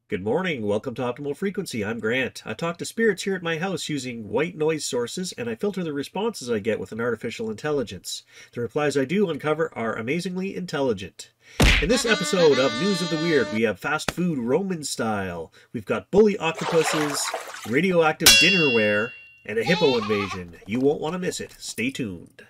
Good morning. Welcome to Optimal Frequency. I'm Grant. I talk to spirits here at my house using white noise sources, and I filter the responses I get with an artificial intelligence. The replies I do uncover are amazingly intelligent. In this episode of News of the Weird, we have fast food Roman style. We've got bully octopuses, radioactive dinnerware, and a hippo invasion. You won't want to miss it. Stay tuned.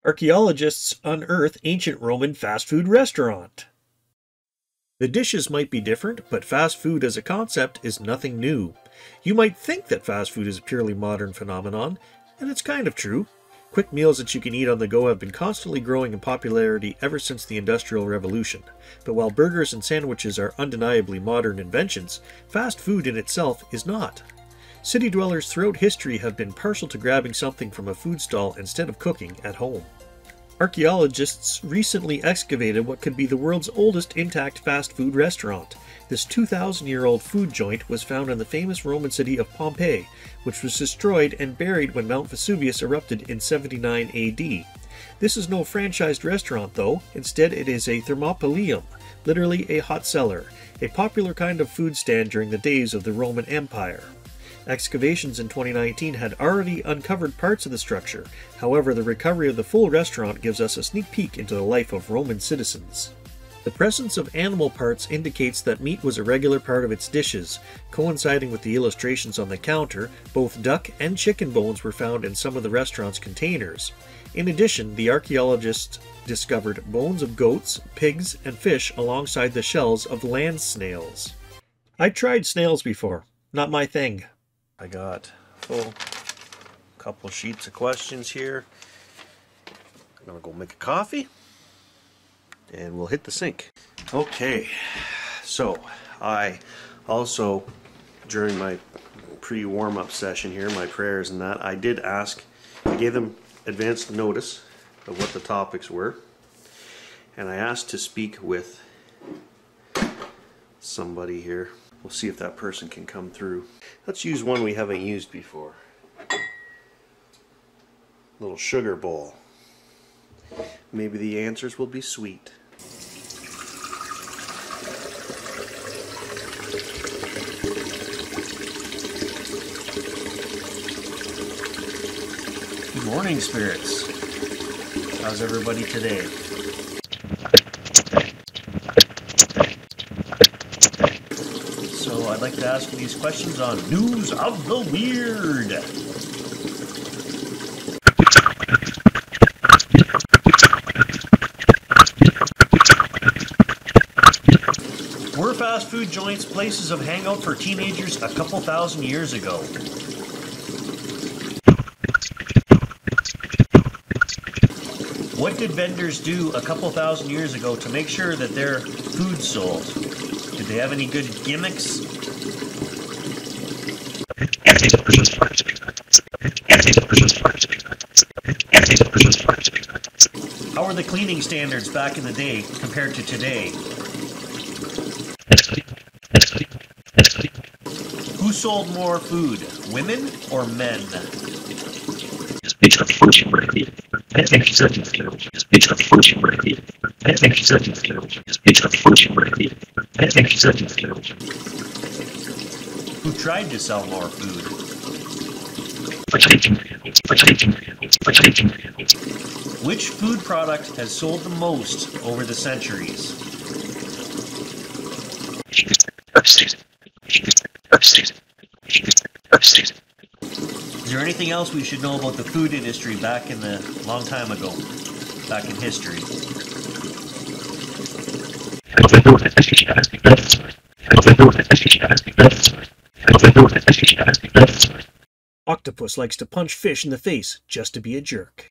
Archaeologists unearth ancient Roman fast food restaurant. The dishes might be different, but fast food as a concept is nothing new. You might think that fast food is a purely modern phenomenon, and it's kind of true. Quick meals that you can eat on the go have been constantly growing in popularity ever since the Industrial Revolution. But while burgers and sandwiches are undeniably modern inventions, fast food in itself is not. City dwellers throughout history have been partial to grabbing something from a food stall instead of cooking at home. Archaeologists recently excavated what could be the world's oldest intact fast food restaurant. This 2,000-year-old food joint was found in the famous Roman city of Pompeii, which was destroyed and buried when Mount Vesuvius erupted in 79 AD. This is no franchised restaurant though, instead it is a thermopolium, literally a hot cellar, a popular kind of food stand during the days of the Roman Empire. Excavations in 2019 had already uncovered parts of the structure. However, the recovery of the full restaurant gives us a sneak peek into the life of Roman citizens. The presence of animal parts indicates that meat was a regular part of its dishes. Coinciding with the illustrations on the counter, both duck and chicken bones were found in some of the restaurant's containers. In addition, the archaeologists discovered bones of goats, pigs, and fish alongside the shells of land snails. I tried snails before. Not my thing. I got a full couple sheets of questions here. I'm gonna go make a coffee and we'll hit the sink. Okay, so I also, during my pre-warm-up session here, my prayers and that, I gave them advanced notice of what the topics were, and I asked to speak with somebody here. We'll see if that person can come through. Let's use one we haven't used before. Little sugar bowl. Maybe the answers will be sweet. Good morning, spirits. How's everybody today? I'd like to ask these questions on News of the Weird. Were fast food joints places of hangout for teenagers a couple thousand years ago? What did vendors do a couple thousand years ago to make sure that their food sold? Did they have any good gimmicks? How were the cleaning standards back in the day compared to today? Who sold more food, women or men? Who tried to sell more food? Which food product has sold the most over the centuries? Is there anything else we should know about the food industry back in the long time ago, back in history? octopus likes to punch fish in the face just to be a jerk.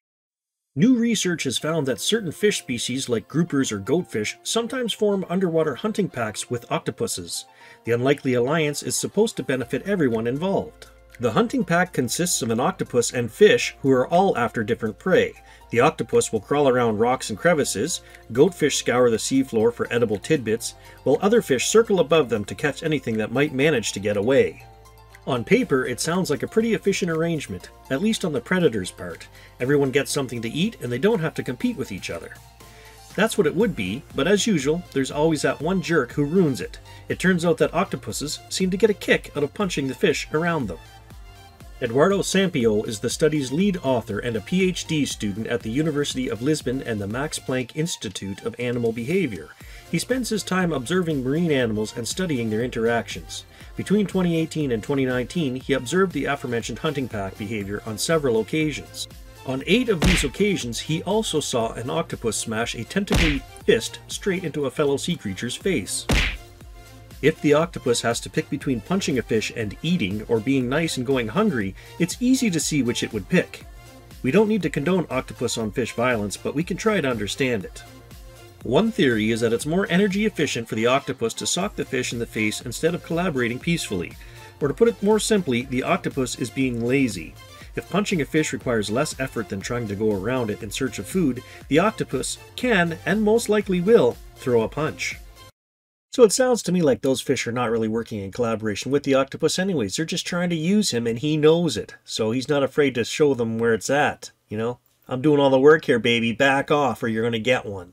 New research has found that certain fish species like groupers or goatfish sometimes form underwater hunting packs with octopuses. The unlikely alliance is supposed to benefit everyone involved. The hunting pack consists of an octopus and fish who are all after different prey. The octopus will crawl around rocks and crevices, goatfish scour the seafloor for edible tidbits, while other fish circle above them to catch anything that might manage to get away. On paper, it sounds like a pretty efficient arrangement, at least on the predator's part. Everyone gets something to eat and they don't have to compete with each other. That's what it would be, but as usual, there's always that one jerk who ruins it. It turns out that octopuses seem to get a kick out of punching the fish around them. Eduardo Sampiol is the study's lead author and a PhD student at the University of Lisbon and the Max Planck Institute of Animal Behavior. He spends his time observing marine animals and studying their interactions. Between 2018 and 2019, he observed the aforementioned hunting pack behavior on several occasions. On 8 of these occasions, he also saw an octopus smash a tentacly fist straight into a fellow sea creature's face. If the octopus has to pick between punching a fish and eating, or being nice and going hungry, it's easy to see which it would pick. We don't need to condone octopus on fish violence, but we can try to understand it. One theory is that it's more energy efficient for the octopus to sock the fish in the face instead of collaborating peacefully. Or to put it more simply, the octopus is being lazy. If punching a fish requires less effort than trying to go around it in search of food, the octopus can, and most likely will, throw a punch. So it sounds to me like those fish are not really working in collaboration with the octopus anyways. They're just trying to use him and he knows it. So he's not afraid to show them where it's at, you know? I'm doing all the work here, baby. Back off or you're going to get one.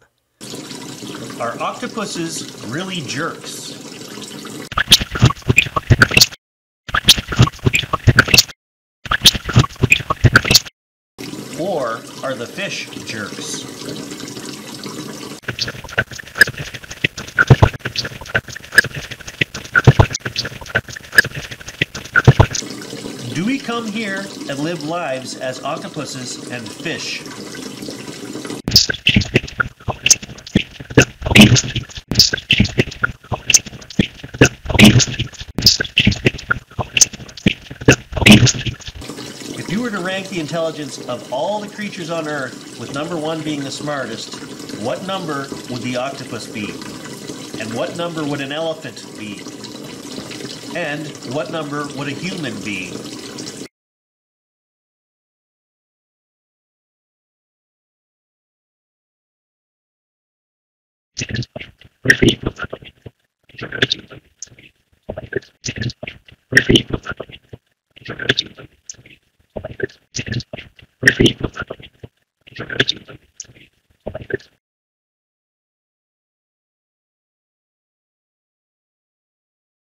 Are octopuses really jerks? Or are the fish jerks? Do we come here and live lives as octopuses and fish? If you were to rank the intelligence of all the creatures on Earth, with number 1 being the smartest, what number would the octopus be? And what number would an elephant be? And what number would a human be?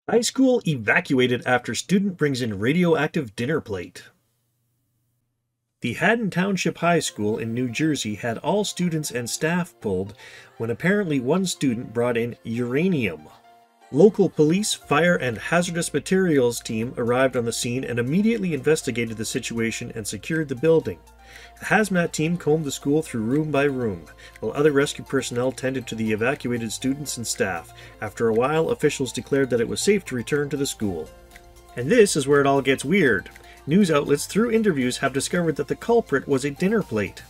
High school evacuated after student brings in radioactive dinner plate. The Haddon Township High School in New Jersey had all students and staff pulled when apparently one student brought in uranium. Local police, fire, and hazardous materials team arrived on the scene and immediately investigated the situation and secured the building. A hazmat team combed the school through room by room, while other rescue personnel tended to the evacuated students and staff. After a while, officials declared that it was safe to return to the school. And this is where it all gets weird. News outlets, through interviews, have discovered that the culprit was a dinner plate.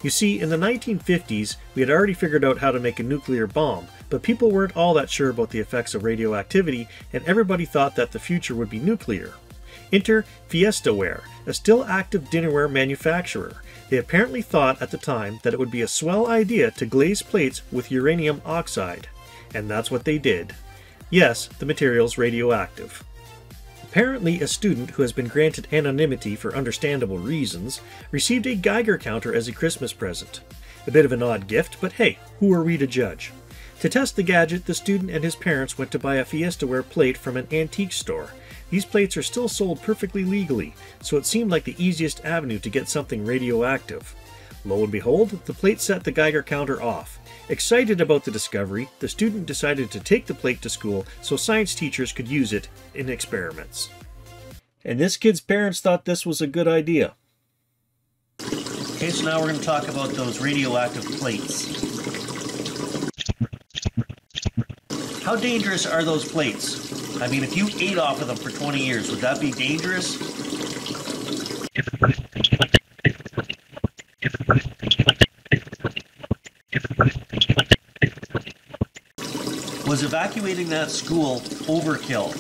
You see, in the 1950s, we had already figured out how to make a nuclear bomb, but people weren't all that sure about the effects of radioactivity, and everybody thought that the future would be nuclear. Enter Fiestaware, a still active dinnerware manufacturer. They apparently thought at the time that it would be a swell idea to glaze plates with uranium oxide. And that's what they did. Yes, the material's radioactive. Apparently, a student who has been granted anonymity for understandable reasons received a Geiger counter as a Christmas present. A bit of an odd gift, but hey, who are we to judge? To test the gadget, the student and his parents went to buy a Fiestaware plate from an antique store. These plates are still sold perfectly legally, so it seemed like the easiest avenue to get something radioactive. Lo and behold, the plate set the Geiger counter off. Excited about the discovery, the student decided to take the plate to school so science teachers could use it in experiments. And this kid's parents thought this was a good idea. Okay, so now we're going to talk about those radioactive plates. How dangerous are those plates? I mean, if you ate off of them for 20 years, would that be dangerous? Was evacuating that school overkill?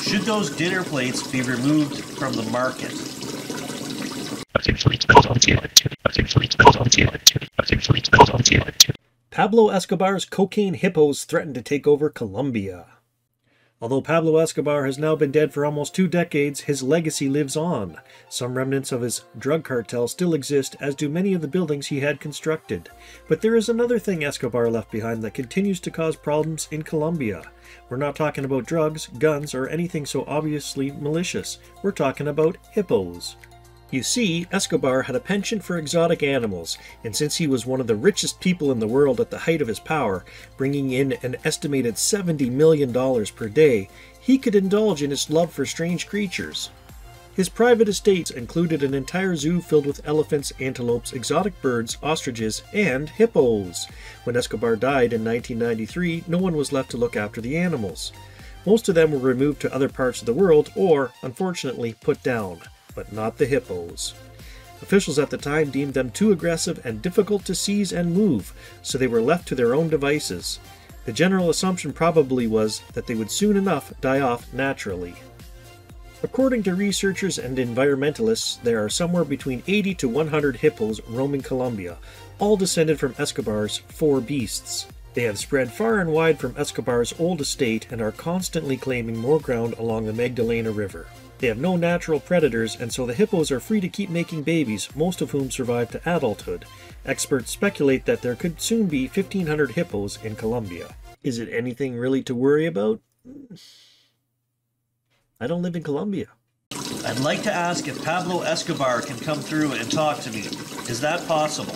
Should those dinner plates be removed from the market? Pablo Escobar's cocaine hippos threaten to take over Colombia. Although Pablo Escobar has now been dead for almost 2 decades, his legacy lives on. Some remnants of his drug cartel still exist, as do many of the buildings he had constructed. But there is another thing Escobar left behind that continues to cause problems in Colombia. We're not talking about drugs, guns, or anything so obviously malicious. We're talking about hippos. You see, Escobar had a penchant for exotic animals, and since he was one of the richest people in the world at the height of his power, bringing in an estimated $70 million per day, he could indulge in his love for strange creatures. His private estates included an entire zoo filled with elephants, antelopes, exotic birds, ostriches, and hippos. When Escobar died in 1993, no one was left to look after the animals. Most of them were removed to other parts of the world or, unfortunately, put down. But not the hippos. Officials at the time deemed them too aggressive and difficult to seize and move, so they were left to their own devices. The general assumption probably was that they would soon enough die off naturally. According to researchers and environmentalists, there are somewhere between 80 to 100 hippos roaming Colombia, all descended from Escobar's 4 beasts. They have spread far and wide from Escobar's old estate and are constantly claiming more ground along the Magdalena River. They have no natural predators, and so the hippos are free to keep making babies, most of whom survive to adulthood. Experts speculate that there could soon be 1,500 hippos in Colombia. Is it anything really to worry about? I don't live in Colombia. I'd like to ask if Pablo Escobar can come through and talk to me. Is that possible?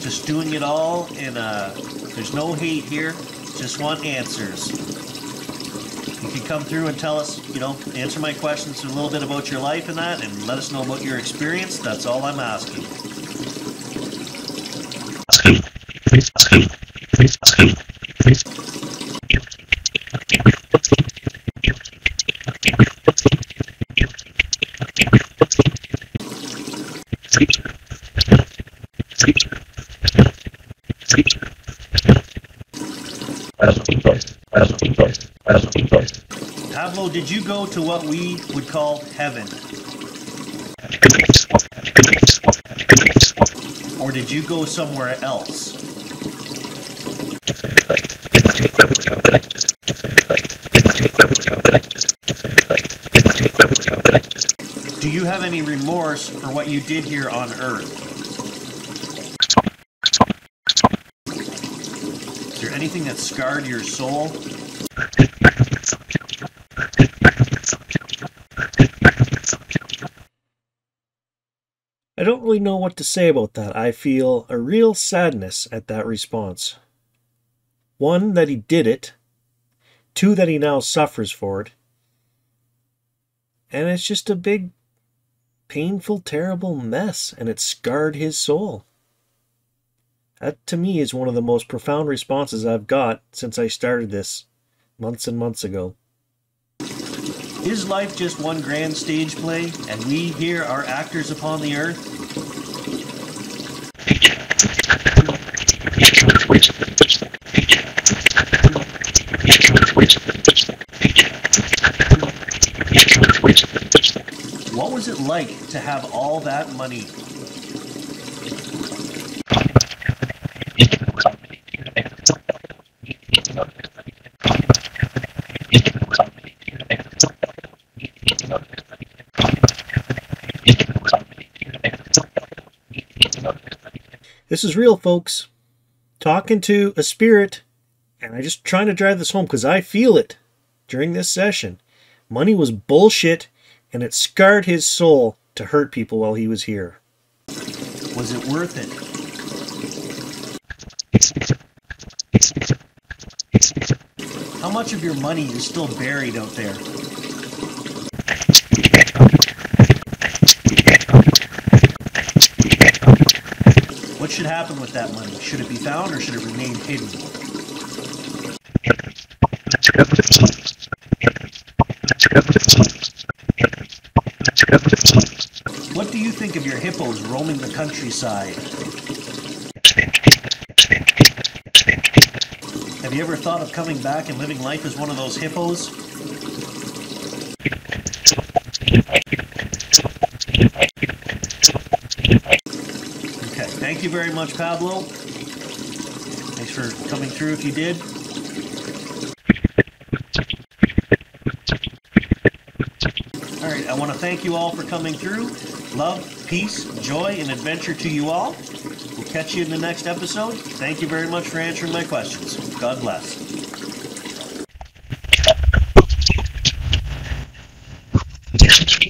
Just doing it all in there's no hate here, just want answers. You can come through and tell us, answer my questions a little bit about your life and that, and let us know about your experience. That's all I'm asking. Pablo, did you go to what we would call heaven? Or did you go somewhere else? Do you have any remorse for what you did here on Earth? Is there anything that scarred your soul? I don't really know what to say about that. I feel a real sadness at that response. 1, that he did it. 2, that he now suffers for it. And it's just a big, painful, terrible mess, and it scarred his soul. That, to me, is one of the most profound responses I've got since I started this months and months ago. Is life just one grand stage play, and we here are actors upon the earth? What was it like to have all that money? This is real, folks. Talking to a spirit, and I'm just trying to drive this home because I feel it during this session. Money was bullshit, and it scarred his soul to hurt people while he was here. Was it worth it? How much of your money is still buried out there? What should happen with that money? Should it be found or should it remain hidden? What do you think of your hippos roaming the countryside? Have you ever thought of coming back and living life as one of those hippos? Okay, thank you very much, Pablo. Thanks for coming through if you did. Alright, I want to thank you all for coming through. Love, peace, joy, and adventure to you all. We'll catch you in the next episode. Thank you very much for answering my questions. God bless. Yes.